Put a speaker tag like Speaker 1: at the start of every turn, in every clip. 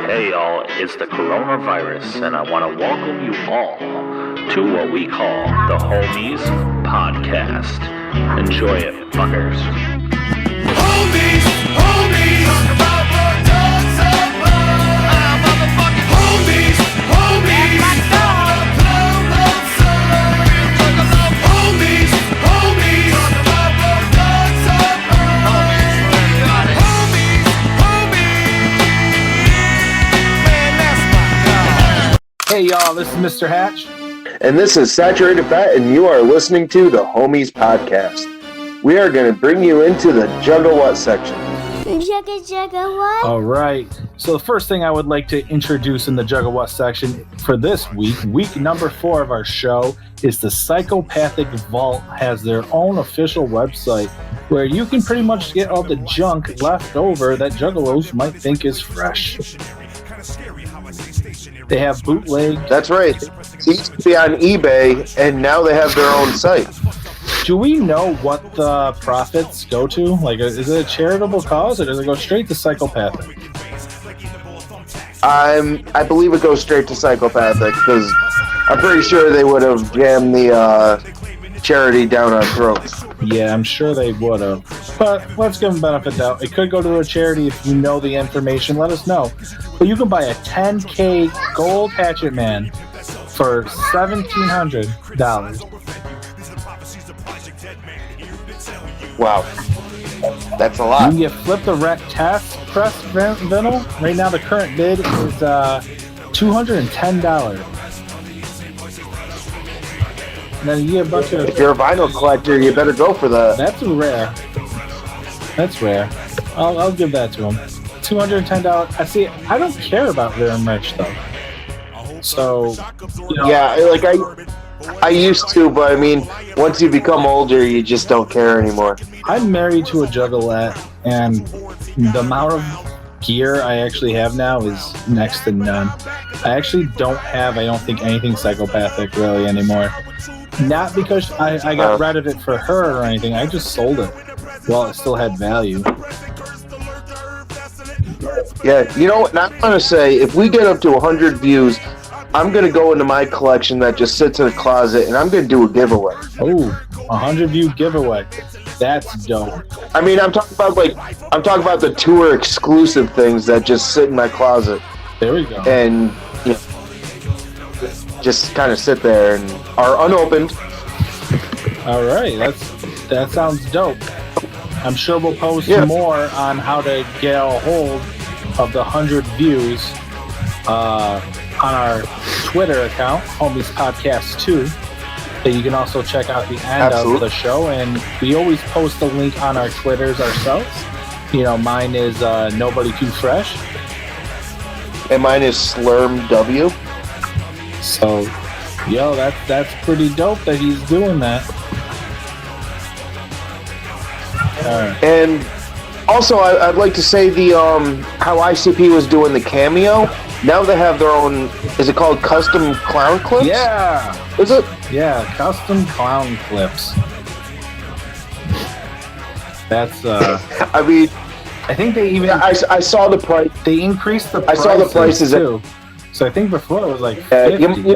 Speaker 1: Hey y'all, it's the coronavirus, and I want to welcome you all to what we call the Homies Podcast. Enjoy it, fuckers.
Speaker 2: Homies, homies, talk about what dogs are about. Motherfucking homies, homies, homies, homies, talk about what dogs are about. Homies, man, that's my God.
Speaker 3: Hey y'all, this is Mr. Hatch.
Speaker 4: And this is Saturated Fat, and you are listening to the Homies Podcast. We are going to bring you into the Juggalo Section.
Speaker 5: Jugga what?
Speaker 3: All right. So the first thing I would like to introduce in the Juggalo section for this week number 4 of our show, is the Psychopathic Vault has their own official website where you can pretty much get all the junk left over that Juggalos might think is fresh. They have bootleg.
Speaker 4: That's right. It used to be on eBay, and now they have their own site.
Speaker 3: Do we know what the profits go to? Like, is it a charitable cause, or does it go straight to Psychopathic?
Speaker 4: I believe it goes straight to Psychopathic, because I'm pretty sure they would have jammed the charity down our throats.
Speaker 3: Yeah, I'm sure they would have. But let's give them benefit of doubt. It could go to a charity. If you know the information, let us know. But you can buy a 10K gold Hatchet Man for $1,700.
Speaker 4: Wow. That's a
Speaker 3: You
Speaker 4: lot.
Speaker 3: can get Flip the Wreck Test Press Vinyl. Right now, the current bid is $210. And then you get a bunch of...
Speaker 4: If you're a vinyl collector, you better go for that.
Speaker 3: That's rare. That's rare. I'll give that to him. $210. I see. I don't care about rare merch though. So, you know,
Speaker 4: Yeah, like I used to, but I mean, once you become older, you just don't care anymore.
Speaker 3: I'm married to a juggalette, and the amount of gear I actually have now is next to none. I actually don't have, I don't think, anything Psychopathic really anymore. Not because I got rid of it for her or anything. I just sold it while it still had value.
Speaker 4: Yeah, you know what? Now I'm going to say, if we get up to 100 views, I'm going to go into my collection that just sits in a closet, and I'm going to do a giveaway.
Speaker 3: Oh, 100 view giveaway. That's dope.
Speaker 4: I mean, I'm talking about the tour exclusive things that just sit in my closet
Speaker 3: There we go.
Speaker 4: and you know, just kind of sit there and are unopened.
Speaker 3: All right, that sounds dope. I'm sure we'll post more on how to get a hold of the 100 views on our Twitter account, Homies Podcast 2. That you can also check out the end of the show, and we always post a link on our Twitters ourselves. You know, mine is Nobody Too Fresh,
Speaker 4: And mine is Slurm W.
Speaker 3: so yo, that's pretty dope that he's doing that. All right.
Speaker 4: And also, I'd like to say the how ICP was doing the cameo. Now they have their own. Is it called custom clown clips?
Speaker 3: Yeah.
Speaker 4: Is it?
Speaker 3: Yeah, custom clown clips. That's
Speaker 4: I mean,
Speaker 3: I think they even
Speaker 4: I saw the price.
Speaker 3: they increased the
Speaker 4: I
Speaker 3: prices
Speaker 4: saw the prices
Speaker 3: too. So I think before it was like 50.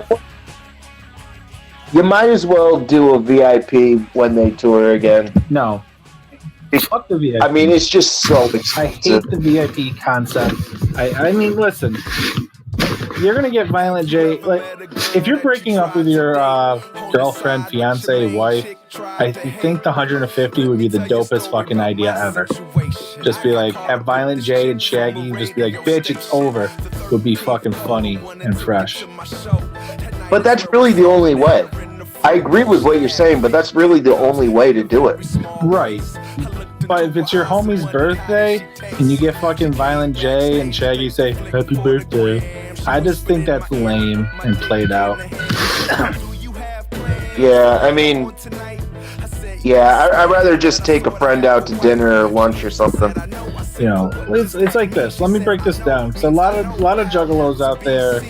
Speaker 4: You might as well do a VIP when they tour again.
Speaker 3: No. Fuck the VIP.
Speaker 4: I mean, it's just so
Speaker 3: I
Speaker 4: expensive.
Speaker 3: hate the VIP concept. I mean, listen, you're gonna get Violent J. Like, if you're breaking up with your girlfriend, fiance, wife, I think the 150 would be the dopest fucking idea ever. Just be like, have Violent J and Shaggy, just be like, bitch, it's over. Would be fucking funny and fresh.
Speaker 4: But that's really the only way. I agree with what you're saying, but that's really the only way to do it.
Speaker 3: Right. But if it's your homie's birthday and you get fucking Violent J and Shaggy say, happy birthday, I just think that's lame and played out.
Speaker 4: Yeah, I mean, I'd rather just take a friend out to dinner or lunch or something.
Speaker 3: You know, it's like this. Let me break this down. Because a lot of juggalos out there,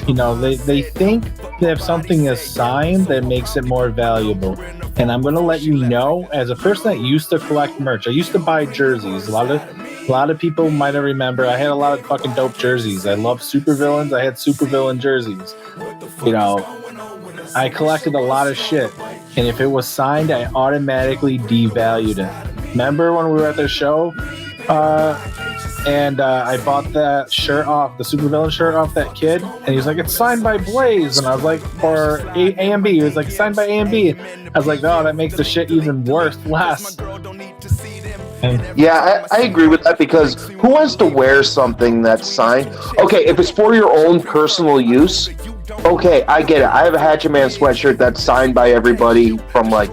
Speaker 3: you know, they think that if something is signed, that makes it more valuable. And I'm going to let you know, as a person that used to collect merch, I used to buy jerseys. A lot A lot of people might have remember I had a lot of fucking dope jerseys. I love supervillains. I had supervillain jerseys. You know, I collected a lot of shit. And if it was signed, I automatically devalued it. Remember when we were at the show? And I bought that shirt off, the supervillain shirt off that kid. And he was like, it's signed by Blaze. And I was like, or A&B. He was like, signed by A&B. I was like, oh, that makes the shit even less.
Speaker 4: Yeah, I agree with that, because who wants to wear something that's signed? Okay, if it's for your own personal use, okay, I get it. I have a Hatchet Man sweatshirt that's signed by everybody from, like,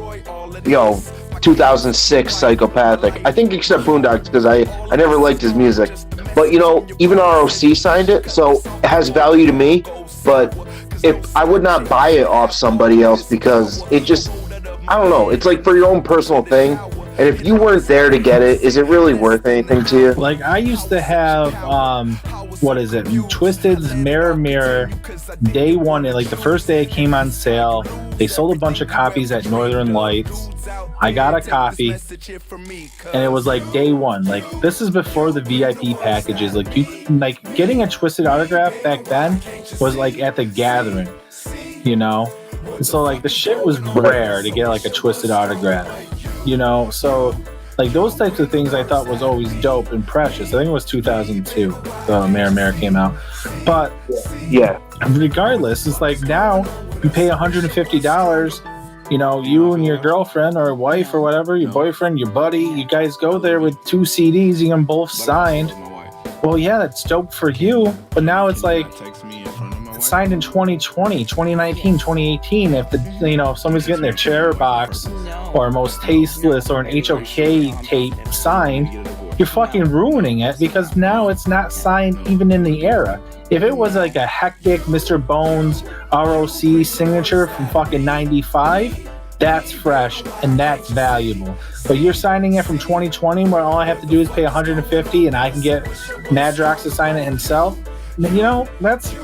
Speaker 4: 2006 Psychopathic. I think except Boondocks, because I never liked his music. But, even ROC signed it, so it has value to me. But if I would not buy it off somebody else, because it just, I don't know. It's like for your own personal thing. And if you weren't there to get it, is it really worth anything to you?
Speaker 3: Like, I used to have, Twiztid's Mirror day one, and like the first day it came on sale. They sold a bunch of copies at Northern Lights. I got a copy, and it was like day one. Like, this is before the VIP packages. Like, getting a Twiztid autograph back then was like at the Gathering, So like the shit was rare to get like a Twiztid autograph. So like those types of things I thought was always dope and precious. I think it was 2002 the Mirror came out. But
Speaker 4: yeah,
Speaker 3: regardless, it's like now you pay $150, you and your girlfriend or wife or whatever, your boyfriend, your buddy, you guys go there with 2 CDs, you get them both signed. Well, yeah, that's dope for you, but now it's like it's signed in 2020, 2019, 2018. If somebody's getting their Cherry Box or Most Tasteless or an H.O.K tape signed, you're fucking ruining it, because now it's not signed even in the era. If it was like a hectic Mr. Bones ROC signature from fucking 95, that's fresh and that's valuable. But you're signing it from 2020 where all I have to do is pay $150 and I can get Madrox to sign it himself. That's,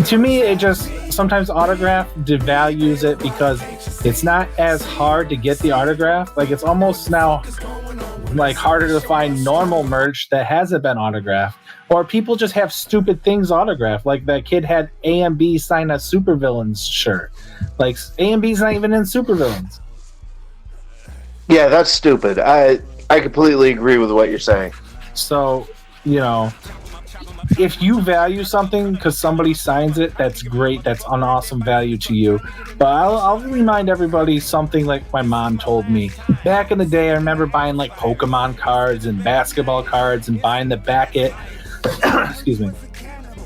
Speaker 3: to me, it just sometimes autograph devalues it, because it's not as hard to get the autograph. Like, it's almost now like harder to find normal merch that hasn't been autographed, or people just have stupid things autographed. Like that kid had A&B sign a Supervillains shirt. Like, A&B's not even in Supervillains.
Speaker 4: Yeah, that's stupid. I completely agree with what you're saying.
Speaker 3: So, if you value something because somebody signs it, that's great. That's an awesome value to you. But I'll remind everybody something like my mom told me. Back in the day, I remember buying like Pokemon cards and basketball cards and buying the Beckett, excuse me,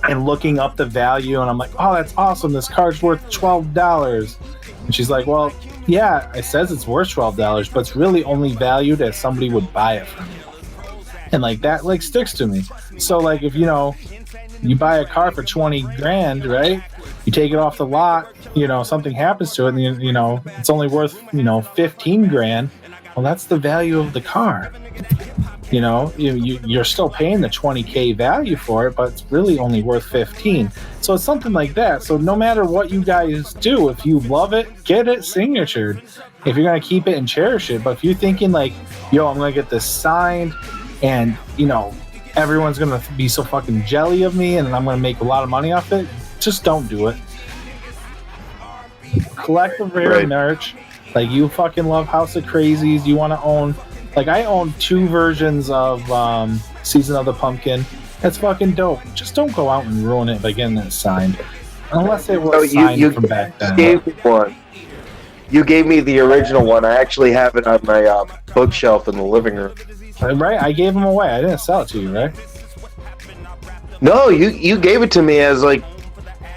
Speaker 3: and looking up the value. And I'm like, oh, that's awesome. This card's worth $12. And she's like, well, yeah, it says it's worth $12, but it's really only valued as somebody would buy it from you. And like that like sticks to me. So like if you buy a car for $20,000, right? You take it off the lot, something happens to it, and it's only worth $15,000. Well, that's the value of the car. You're still paying the $20,000 value for it, but it's really only worth $15,000. So it's something like that. So no matter what you guys do, if you love it, get it signatured. If you're gonna keep it and cherish it. But if you're thinking like, yo, I'm gonna get this signed, and everyone's gonna be so fucking jelly of me and I'm gonna make a lot of money off it, just don't do it. Collect the rare merch. Like, you fucking love House of Crazies, you want to own, like, I own 2 versions of Season of the Pumpkin. That's fucking dope. Just don't go out and ruin it by getting it signed, unless it was signed from back then.
Speaker 4: You gave me the original one. I actually have it on my bookshelf in the living room.
Speaker 3: Right, I gave them away. I didn't sell it to you, right?
Speaker 4: No, you gave it to me as like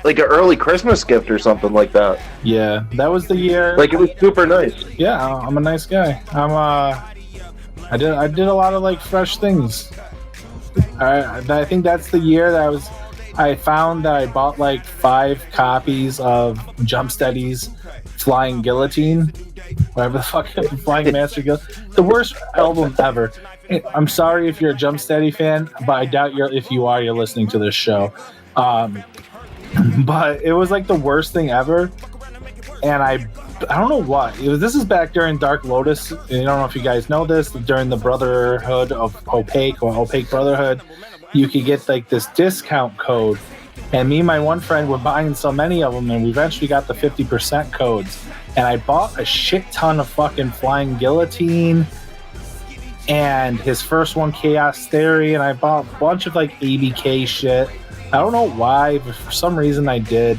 Speaker 4: an early Christmas gift or something like that.
Speaker 3: Yeah, that was the year.
Speaker 4: Like, it was super nice.
Speaker 3: Yeah, I'm a nice guy. I did a lot of like fresh things. I think that's the year that I found that I bought like 5 copies of Jumpsteady's Flying Guillotine, whatever the fuck, Flying Master Guillotine, the worst album ever. I'm sorry if you're a Jumpsteady fan, but I doubt if you are, you're listening to this show. But it was like the worst thing ever, and I don't know what. This is back during Dark Lotus. And I don't know if you guys know this. During the Brotherhood of H.O.K or H.O.K Brotherhood, you could get like this discount code. And me and my one friend were buying so many of them, and we eventually got the 50% codes. And I bought a shit ton of fucking Flying Guillotine and his first one, Chaos Theory, and I bought a bunch of like ABK shit. I don't know why, but for some reason I did.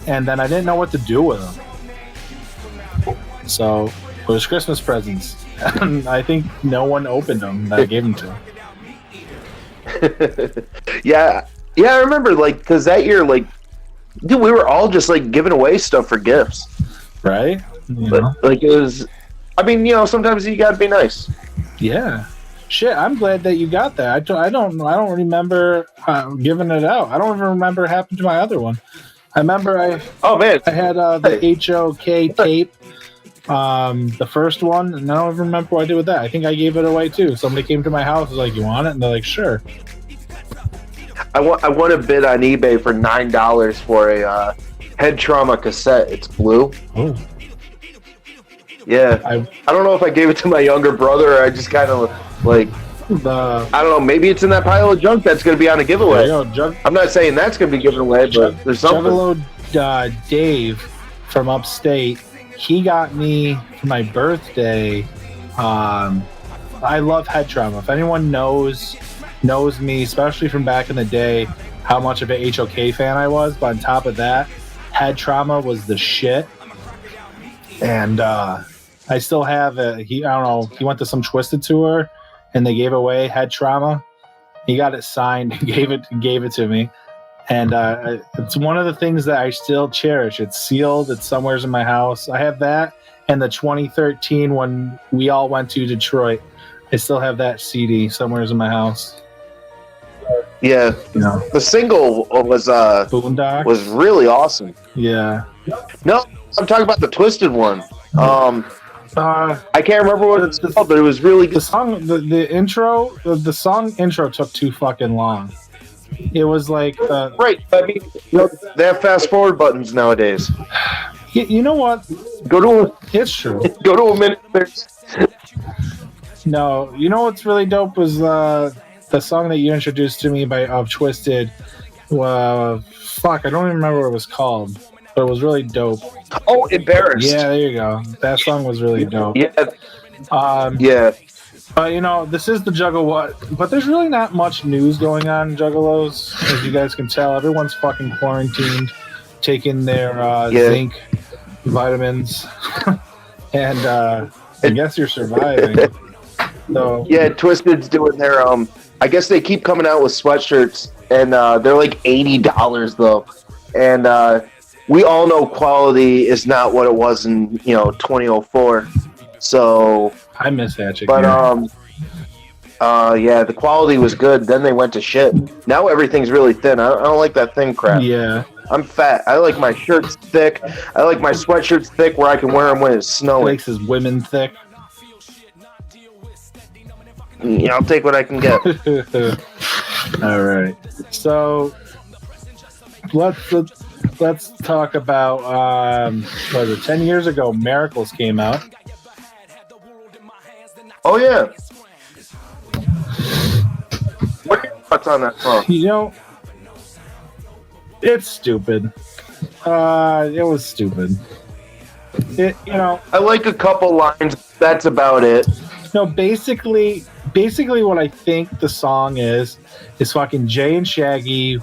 Speaker 3: And then I didn't know what to do with them. So it was Christmas presents. And I think no one opened them that I gave them to.
Speaker 4: Yeah, I remember, like, because that year, like, dude, we were all just, like, giving away stuff for gifts.
Speaker 3: Right?
Speaker 4: But, like, it was, I mean, sometimes you gotta be nice.
Speaker 3: Yeah. Shit, I'm glad that you got that. I don't remember giving it out. I don't even remember what happened to my other one. I remember I had the H.O.K tape, the first one, and I don't even remember what I did with that. I think I gave it away too. Somebody came to my house, was like, "You want it?" And they're like, "Sure."
Speaker 4: I won a bid on eBay for $9 for a Head Trauma cassette. It's blue.
Speaker 3: Oh.
Speaker 4: Yeah. I don't know if I gave it to my younger brother or I just kind of like, I don't know, maybe it's in that pile of junk that's going to be on a giveaway. I'm not saying that's going to be given away, but there's something.
Speaker 3: Juggalo Dave from upstate, he got me for my birthday. I love Head Trauma. If anyone knows me, especially from back in the day, how much of an H.O.K fan I was, but on top of that, Head Trauma was the shit. And I still have it. He went to some Twiztid tour and they gave away Head Trauma. He got it signed and gave it to me. And it's one of the things that I still cherish. It's sealed. It's somewhere in my house. I have that and the 2013 when we all went to Detroit. I still have that CD somewhere in my house.
Speaker 4: Yeah, the single was
Speaker 3: Boondocks
Speaker 4: was really awesome.
Speaker 3: Yeah.
Speaker 4: No, I'm talking about the Twiztid one. I can't remember what it's called, but it was really good.
Speaker 3: The song, the intro, the song intro took too fucking long. It was like
Speaker 4: right. I mean, they have fast forward buttons nowadays.
Speaker 3: You know what? It's true.
Speaker 4: Go to a minute.
Speaker 3: No, you know what's really dope was the song that you introduced to me of Twiztid. Fuck, I don't even remember what it was called, but it was really dope.
Speaker 4: Oh, Embarrassed.
Speaker 3: Yeah, there you go. That song was really dope.
Speaker 4: Yeah.
Speaker 3: Yeah. But this is the Juggalo, but there's really not much news going on in Juggalos, as you guys can tell. Everyone's fucking quarantined, taking their zinc vitamins, and I guess you're surviving. So
Speaker 4: yeah, Twiztid's doing their I guess they keep coming out with sweatshirts, and they're like $80 though, and we all know quality is not what it was in 2004. So
Speaker 3: I miss H.O.K.
Speaker 4: But yeah, the quality was good. Then they went to shit. Now everything's really thin. I don't like that thin crap.
Speaker 3: Yeah.
Speaker 4: I'm fat. I like my shirts thick. I like my sweatshirts thick where I can wear them when it's snowing.
Speaker 3: Makes his women thick.
Speaker 4: Yeah, I'll take what I can get.
Speaker 3: All right. So let's talk about what was it? 10 years ago, Miracles came out.
Speaker 4: Oh yeah. What are your thoughts on that song?
Speaker 3: It's stupid. It was stupid.
Speaker 4: I like a couple lines. That's about it.
Speaker 3: No, basically what I think the song is fucking Jay and Shaggy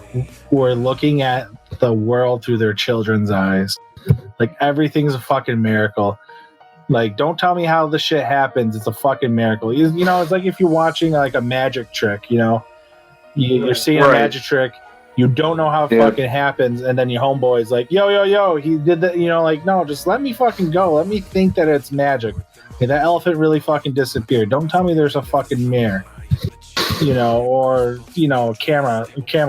Speaker 3: who are looking at the world through their children's eyes. Like everything's a fucking miracle. Like, don't tell me how the shit happens. It's a fucking miracle. It's like if you're watching like a magic trick, you're seeing a magic trick. You don't know how it fucking happens, and then your homeboy's like, yo, he did that. Like, no, just let me fucking go. Let me think that it's magic. Okay, that elephant really fucking disappeared. Don't tell me there's a fucking mirror, or camera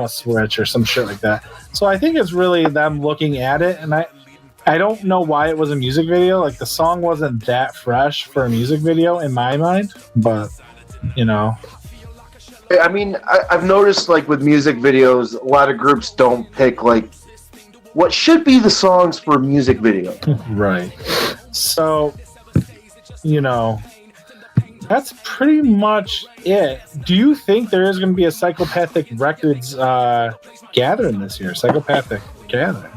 Speaker 3: switch or some shit like that. So I think it's really them looking at it, and I don't know why it was a music video. Like, the song wasn't that fresh for a music video in my mind, but I
Speaker 4: mean, I've noticed, like, with music videos, a lot of groups don't pick, like, what should be the songs for a music video.
Speaker 3: Right. So, that's pretty much it. Do you think there is going to be a Psychopathic Records gathering this year? Psychopathic gathering.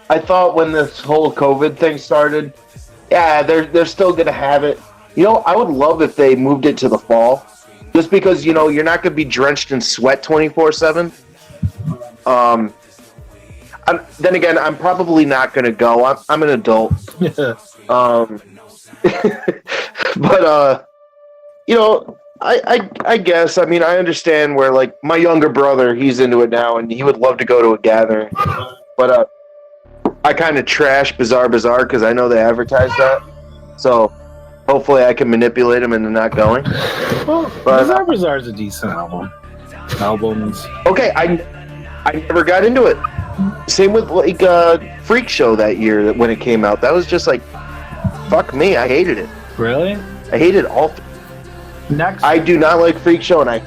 Speaker 4: I thought when this whole COVID thing started, yeah, they're still gonna have it. I would love if they moved it to the fall, just because you're not gonna be drenched in sweat 24/7. Then again, I'm probably not gonna go. I'm an adult. But I guess. I mean, I understand where like my younger brother, he's into it now, and he would love to go to a gathering, but I kind of trash Bizarre because I know they advertise that. So hopefully I can manipulate him into not going.
Speaker 3: Well, Bizarre is a decent album.
Speaker 4: Okay, I never got into it. Same with like Freak Show that year when it came out. That was just like, fuck me, I hated it.
Speaker 3: Really?
Speaker 4: I hated all.
Speaker 3: Next,
Speaker 4: I do not like Freak Show, and I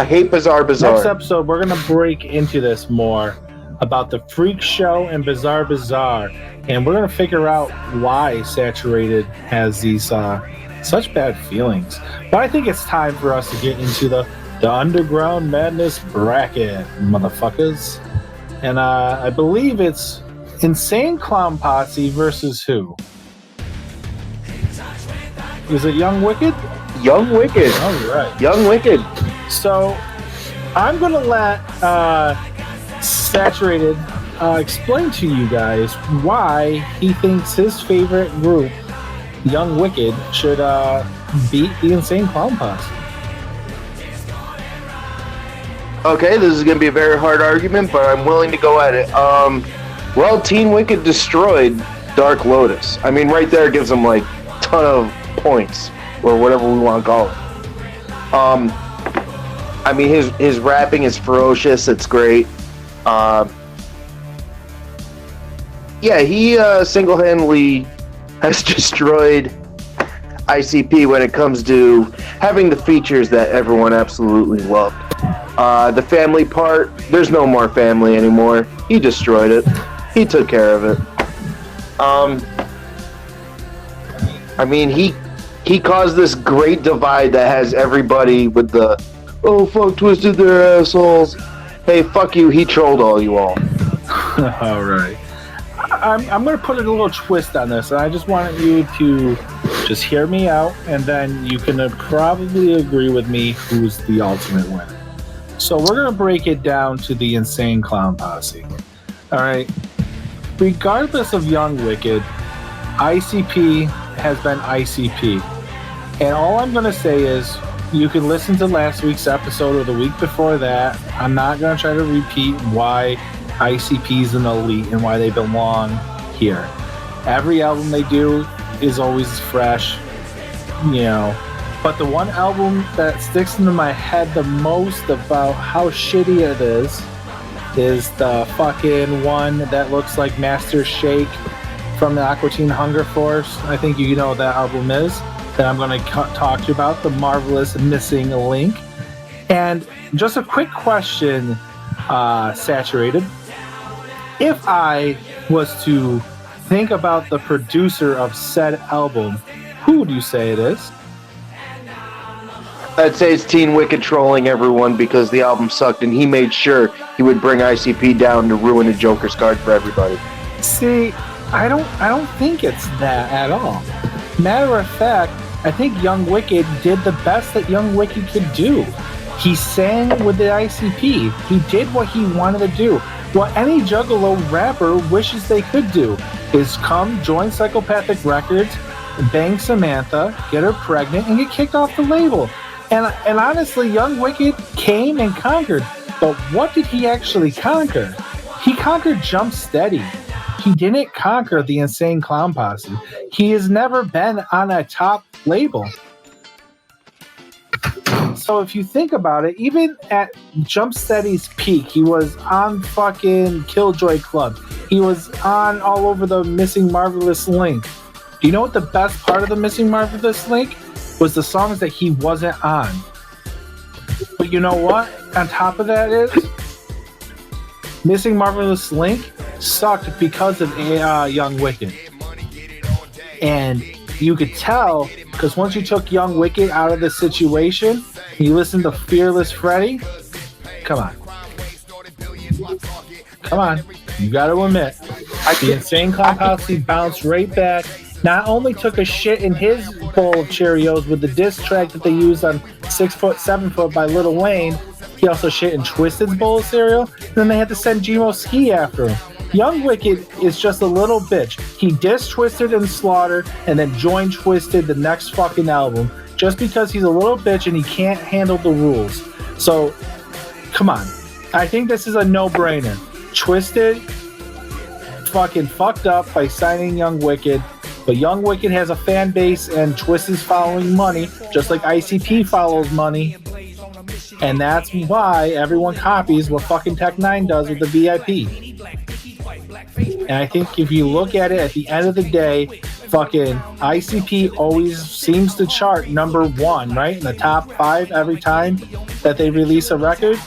Speaker 4: hate Bizarre.
Speaker 3: Next episode, we're gonna break into this more about the Freak Show and Bizarre, and we're gonna figure out why Saturated has these such bad feelings. But I think it's time for us to get into the Underground Madness bracket, motherfuckers. And I believe it's Insane Clown Posse versus who? Is it Young Wicked?
Speaker 4: Young Wicked.
Speaker 3: All right.
Speaker 4: Young Wicked.
Speaker 3: So I'm gonna let Saturated explain to you guys why he thinks his favorite group, Young Wicked, should beat the Insane Clown Posse.
Speaker 4: Okay, this is going to be a very hard argument, but I'm willing to go at it. Well, Teen Wicked destroyed Dark Lotus. I mean, right there gives them like a ton of points, or whatever we want to call it. I mean, his rapping is ferocious. It's great. Yeah, he single-handedly has destroyed ICP when it comes to having the features that everyone absolutely loved. The family part, there's no more family anymore. He destroyed it. He took care of it. I mean, he caused this great divide that has everybody with the, oh, fuck Twiztid, they're assholes. Hey, fuck you, he trolled all you all.
Speaker 3: All right. I'm going to put a little twist on this, and I just want you to just hear me out, and then you can probably agree with me who's the ultimate winner. So we're going to break it down to the Insane Clown Posse. All right. Regardless of Young Wicked, ICP has been ICP. And all I'm going to say is you can listen to last week's episode or the week before that. I'm not going to try to repeat why ICP is an elite and why they belong here. Every album they do is always fresh, But the one album that sticks into my head the most about how shitty it is the fucking one that looks like Master Shake from the Aqua Teen Hunger Force. I think you know what that album is that I'm going to talk to you about, The Marvelous Missing Link. And just a quick question, Saturated. If I was to think about the producer of said album, who would you say it is?
Speaker 4: I'd say it's Teen Wicked trolling everyone because the album sucked, and he made sure he would bring ICP down to ruin the Joker's card for everybody.
Speaker 3: See, I don't think it's that at all. Matter of fact, I think Young Wicked did the best that Young Wicked could do. He sang with the ICP. He did what he wanted to do. What any Juggalo rapper wishes they could do is come join Psychopathic Records, bang Samantha, get her pregnant, and get kicked off the label. And honestly, Young Wicked came and conquered. But what did he actually conquer? He conquered Jump Steady. He didn't conquer the Insane Clown Posse. He has never been on a top label. So if you think about it, even at Jump Steady's peak, he was on fucking Killjoy Club. He was on all over the Missing Marvelous Link. Do you know what the best part of the Missing Marvelous Link was? The songs that he wasn't on. But you know what? on top of that is Missing Marvelous Link sucked because of Young Wicked. And you could tell, because once you took Young Wicked out of the situation, you listen to Fearless Freddy, come on. Come on. You got to admit, the Insane Clown Posse bounced right back. Not only took a shit in his bowl of Cheerios with the diss track that they used on 6 Foot, 7 Foot by Lil Wayne, he also shit in Twiztid's bowl of cereal. And then they had to send Gmo Ski after him. Young Wicked is just a little bitch. He dissed Twiztid and Slaughter and then joined Twiztid the next fucking album just because he's a little bitch and he can't handle the rules. So, come on. I think this is a no-brainer. Twiztid fucking fucked up by signing Young Wicked, but Young Wicked has a fan base and Twiztid's following money, just like ICP follows money. And that's why everyone copies what fucking Tech 9 does with the VIP. And I think if you look at it at the end of the day, fucking ICP always seems to chart number 1, right? In the top 5 every time that they release a record.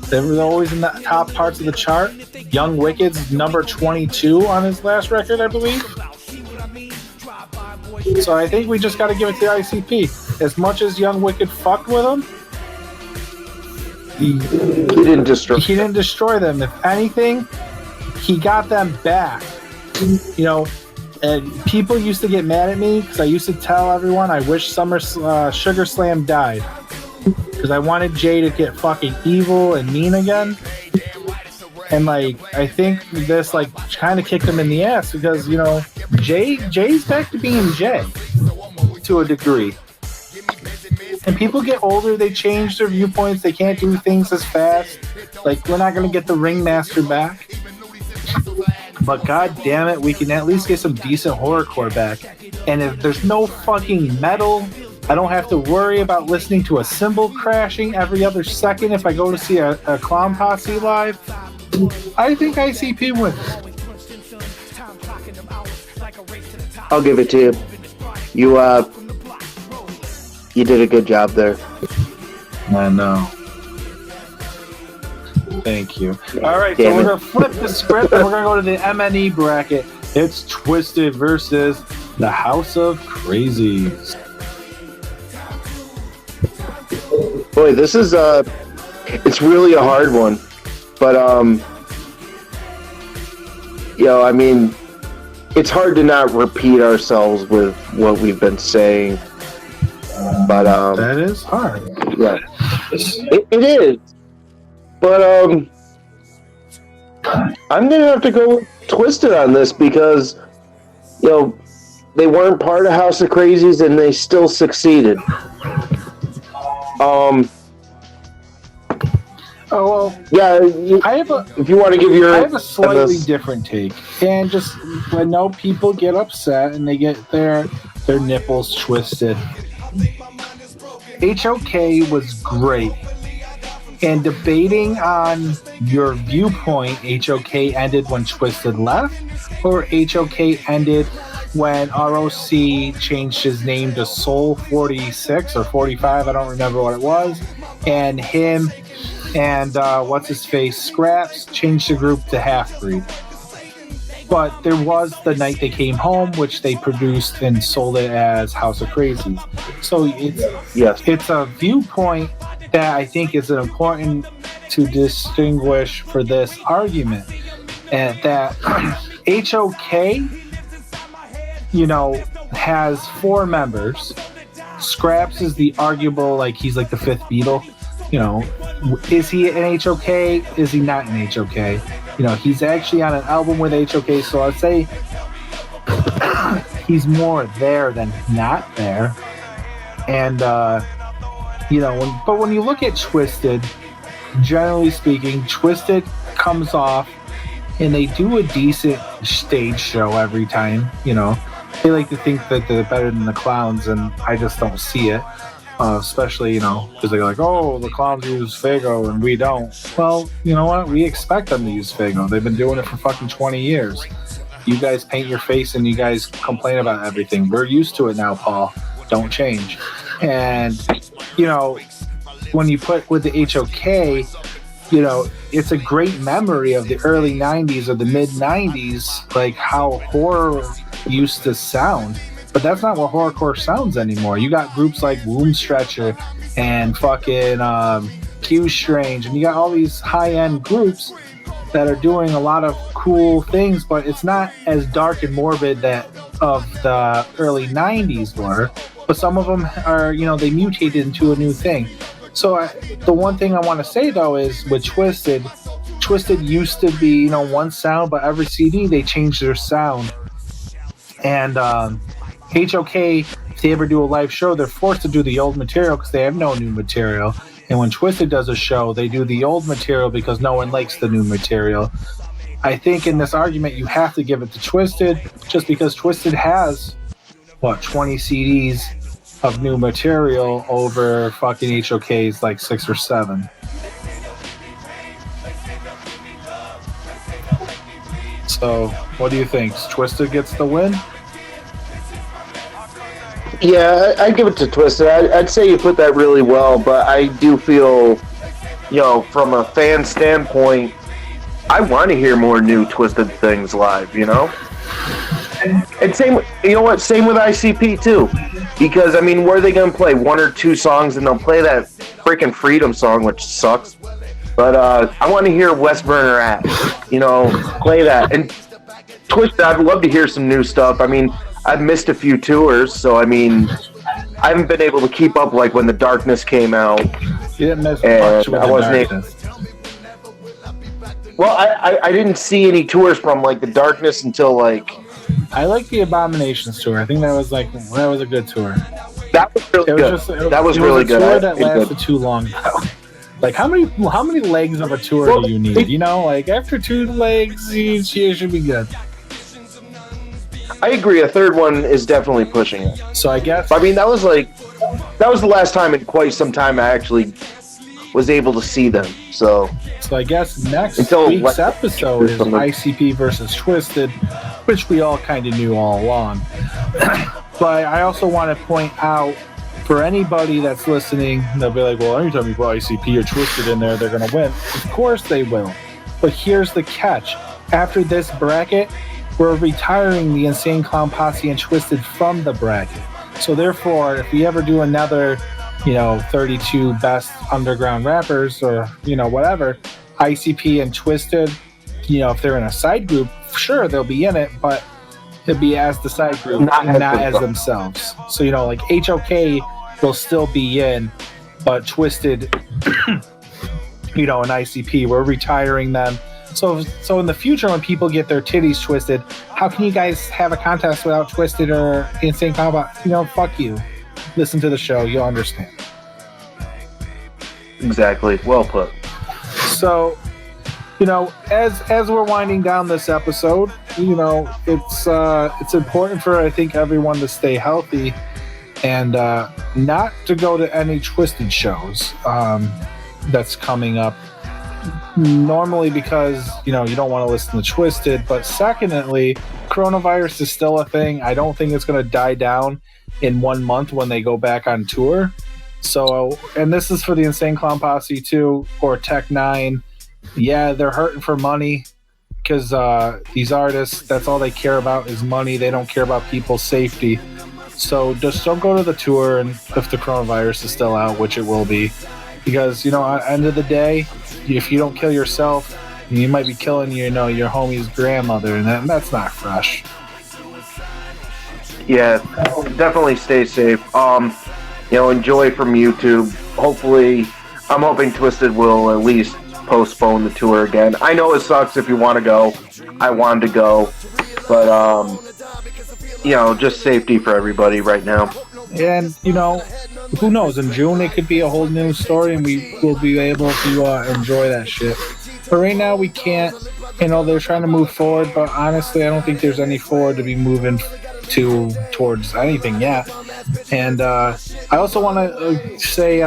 Speaker 3: They're always in the top parts of the chart. Young Wicked's number 22 on his last record, I believe. So I think we just got to give it to ICP. As much as Young Wicked fucked with him, he didn't destroy them. If anything, he got them back. You know, and people used to get mad at me because I used to tell everyone I wish Sugar Slam died. Because I wanted Jay to get fucking evil and mean again. And, like, I think this, like, kind of kicked him in the ass because, you know, Jay's back to being Jay to a degree. And people get older, they change their viewpoints, they can't do things as fast. Like, we're not going to get the Ringmaster back. But god damn it, we can at least get some decent horrorcore back. And if there's no fucking metal, I don't have to worry about listening to a cymbal crashing every other second if I go to see a Clown Posse live. I think ICP wins.
Speaker 4: I'll give it to you. You did a good job there.
Speaker 3: I know. Thank you. All right, so we're going to flip the script and we're going to go to the MNE bracket. It's Twiztid versus the House of Crazies.
Speaker 4: Boy, this is it's really a hard one, but you know, I mean, it's hard to not repeat ourselves with what we've been saying, but
Speaker 3: that is hard.
Speaker 4: Yeah, it is, but I'm gonna have to go with Twiztid on this because, you know, they weren't part of House of Crazies and they still succeeded. Yeah. If you want to give your,
Speaker 3: I have a slightly different take, and just I know people get upset and they get their nipples twisted. H.O.K. was great, and debating on your viewpoint, H.O.K. ended when Twiztid left, or H.O.K. ended when ROC changed his name to Soul 46 or 45, I don't remember what it was, and him and what's-his-face, Scraps, changed the group to Half-Breed. But there was The Night They Came Home, which they produced and sold it as House of Crazies. So it's a viewpoint that I think is important to distinguish for this argument. And that H.O.K., you know, has 4 members. Scraps is the arguable, like, he's like the 5th Beatle. You know, is he an H.O.K.? Is he not an H.O.K.? You know, he's actually on an album with H.O.K., so I'd say he's more there than not there. And, you know, but when you look at Twiztid, generally speaking, Twiztid comes off and they do a decent stage show every time, you know. They like to think that they're better than the Clowns, and I just don't see it. Especially, you know, because they're like, oh, the Clowns use Fago and we don't. Well, you know what? We expect them to use Fago. They've been doing it for fucking 20 years. You guys paint your face and you guys complain about everything. We're used to it now, Paul. Don't change. And, you know, when you put with the H.O.K, you know, it's a great memory of the early 90s or the mid 90s, like how horror used to sound. But that's not what horrorcore sounds anymore. You got groups like Womb Stretcher and fucking Q Strange, and you got all these high-end groups that are doing a lot of cool things, but it's not as dark and morbid that of the early 90s were. But some of them are, you know, they mutated into a new thing. So the one thing I want to say, though, is with Twiztid used to be, you know, one sound, but every CD they changed their sound. And H.O.K, if they ever do a live show, they're forced to do the old material because they have no new material. And when Twiztid does a show, they do the old material because no one likes the new material. I think in this argument, you have to give it to Twiztid, just because Twiztid has, 20 CDs of new material over fucking H.O.K's like 6 or 7. So, what do you think? Twiztid gets the win?
Speaker 4: Yeah, I'd give it to Twiztid. I'd say you put that really well, but I do feel, you know, from a fan standpoint, I want to hear more new Twiztid things live, you know? And same, you know what? Same with ICP too, because I mean, where are they gonna play 1 or 2 songs, and they'll play that freaking Freedom song, which sucks. But I want to hear West Burner Act, you know, play that. And Twiztid, I'd love to hear some new stuff. I mean, I've missed a few tours, so I mean, I haven't been able to keep up like when The Darkness came out.
Speaker 3: You didn't miss much with
Speaker 4: I wasn't able. Well, I didn't see any tours from like The Darkness until like.
Speaker 3: I like the Abominations tour. I think that was a good tour.
Speaker 4: That was really good. That was really good.
Speaker 3: Tour that lasted too long. Like how many legs of a tour do you need? You know, like after 2 legs, you should be good.
Speaker 4: I agree. A third one is definitely pushing it.
Speaker 3: So I guess.
Speaker 4: I mean, that was the last time in quite some time I actually was able to see them. So
Speaker 3: I guess next week's episode is ICP versus Twiztid, which we all kind of knew all along. But I also want to point out, for anybody that's listening, they'll be like, well, anytime you put ICP or Twiztid in there, they're going to win. Of course they will. But here's the catch. After this bracket, we're retiring the Insane Clown Posse and Twiztid from the bracket. So therefore, if we ever do another, 32 best underground rappers or, whatever, ICP and Twiztid, if they're in a side group, sure, they'll be in it, but it'll be as the side group, not as themselves. So, like H.O.K will still be in, but Twiztid, and ICP, we're retiring them. So in the future, when people get their titties twisted, how can you guys have a contest without Twiztid or Insane Clown? Fuck you. Listen to the show, you'll understand.
Speaker 4: Exactly. Well put.
Speaker 3: So, as we're winding down this episode, it's important for, I think, everyone to stay healthy and not to go to any Twiztid shows that's coming up. Normally because, you don't want to listen to Twiztid, but secondly, coronavirus is still a thing. I don't think it's going to die down in 1 month when they go back on tour. So, and this is for the Insane Clown Posse too, or Tech 9. Yeah, they're hurting for money because these artists, that's all they care about is money. They don't care about people's safety. So just don't go to the tour, and if the coronavirus is still out, which it will be, because, at the end of the day, if you don't kill yourself, you might be killing, your homie's grandmother, and that's not fresh.
Speaker 4: Yeah, definitely stay safe. Enjoy from YouTube. Hopefully, I'm hoping Twiztid will at least postpone the tour again. I know it sucks if you want to go. I wanted to go, but just safety for everybody right now. And
Speaker 3: who knows? In June, it could be a whole new story, and we will be able to enjoy that shit. But right now, we can't. They're trying to move forward, but honestly, I don't think there's any forward to be moving towards anything yet. And I also want to say,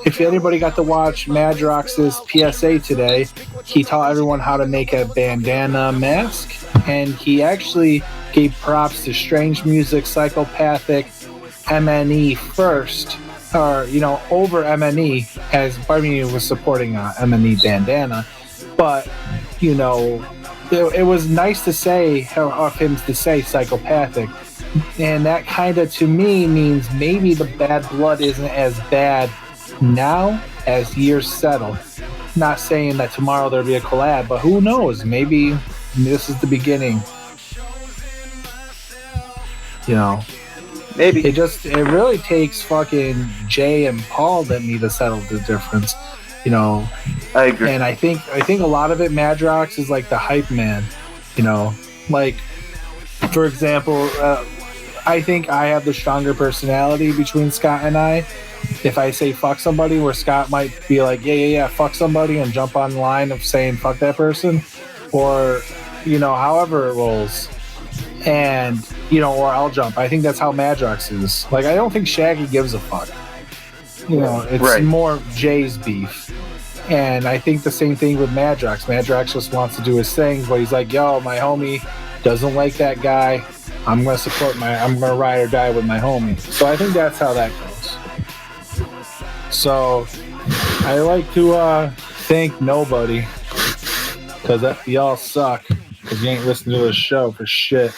Speaker 3: if anybody got to watch Madrox's PSA today, he taught everyone how to make a bandana mask, and he actually gave props to Strange Music, Psychopathic, MNE first, or over MNE, as Barmy was supporting MNE bandana, but it was nice to say of him to say psychopathic, and that kind of to me means maybe the bad blood isn't as bad now as years settle. Not saying that tomorrow there'll be a collab, but who knows? Maybe this is the beginning.
Speaker 4: Maybe.
Speaker 3: It really takes fucking Jay and Paul that need to settle the difference.
Speaker 4: I agree.
Speaker 3: And I think a lot of it, Madrox is like the hype man. Like, for example, I think I have the stronger personality between Scott and I. If I say fuck somebody, where Scott might be like, yeah, fuck somebody, and jump on the line of saying fuck that person, or however it rolls, and or I'll jump. I think that's how Madrox is. Like, I don't think Shaggy gives a fuck. It's
Speaker 4: right.
Speaker 3: more Jay's beef. And I think the same thing with Madrox. Madrox just wants to do his thing, but he's like, yo, my homie doesn't like that guy. I'm going to ride or die with my homie. So I think that's how that goes. So I like to thank nobody, because y'all suck, because you ain't listening to the show for shit.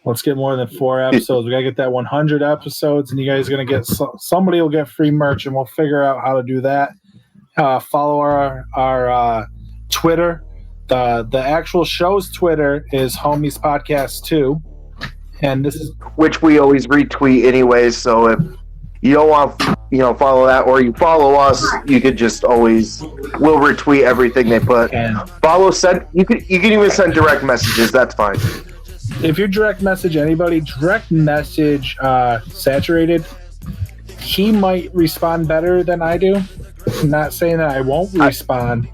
Speaker 3: Let's get more than 4 episodes. We got to get that 100 episodes, and you guys are going to get somebody will get free merch, and we'll figure out how to do that. Follow our Twitter. The actual show's Twitter is Homies Podcast 2, and this is
Speaker 4: which we always retweet anyways. So if you don't want follow that, or you follow us, you could just we'll retweet everything they put.
Speaker 3: And
Speaker 4: you can even send direct messages. That's fine.
Speaker 3: If you direct message anybody, direct message Saturated. He might respond better than I do. I'm not saying that I won't respond.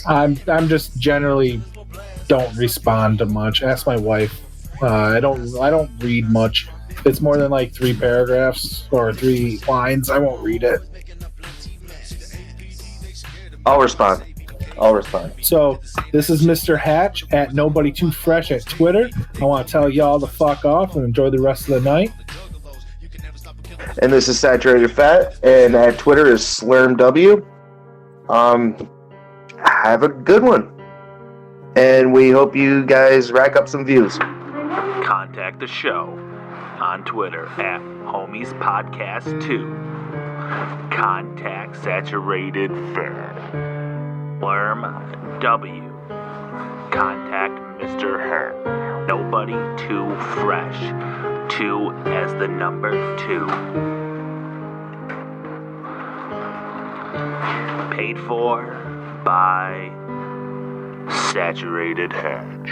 Speaker 3: I'm just generally don't respond to much. Ask my wife. I don't read much. If it's more than like 3 paragraphs or 3 lines, I won't read it.
Speaker 4: I'll respond.
Speaker 3: So this is Mr. Hatch at Nobody Too Fresh at Twitter. I want to tell y'all to fuck off and enjoy the rest of the night.
Speaker 4: And this is Saturated Fat, and at Twitter is SlurmW. Have a good one, and we hope you guys rack up some views.
Speaker 1: Contact the show on Twitter at Homies Podcast 2. Contact Saturated Fat. Worm W. Contact Mr. Her. Nobody Too Fresh. 2 as the number 2. Paid for by Saturated Hatch.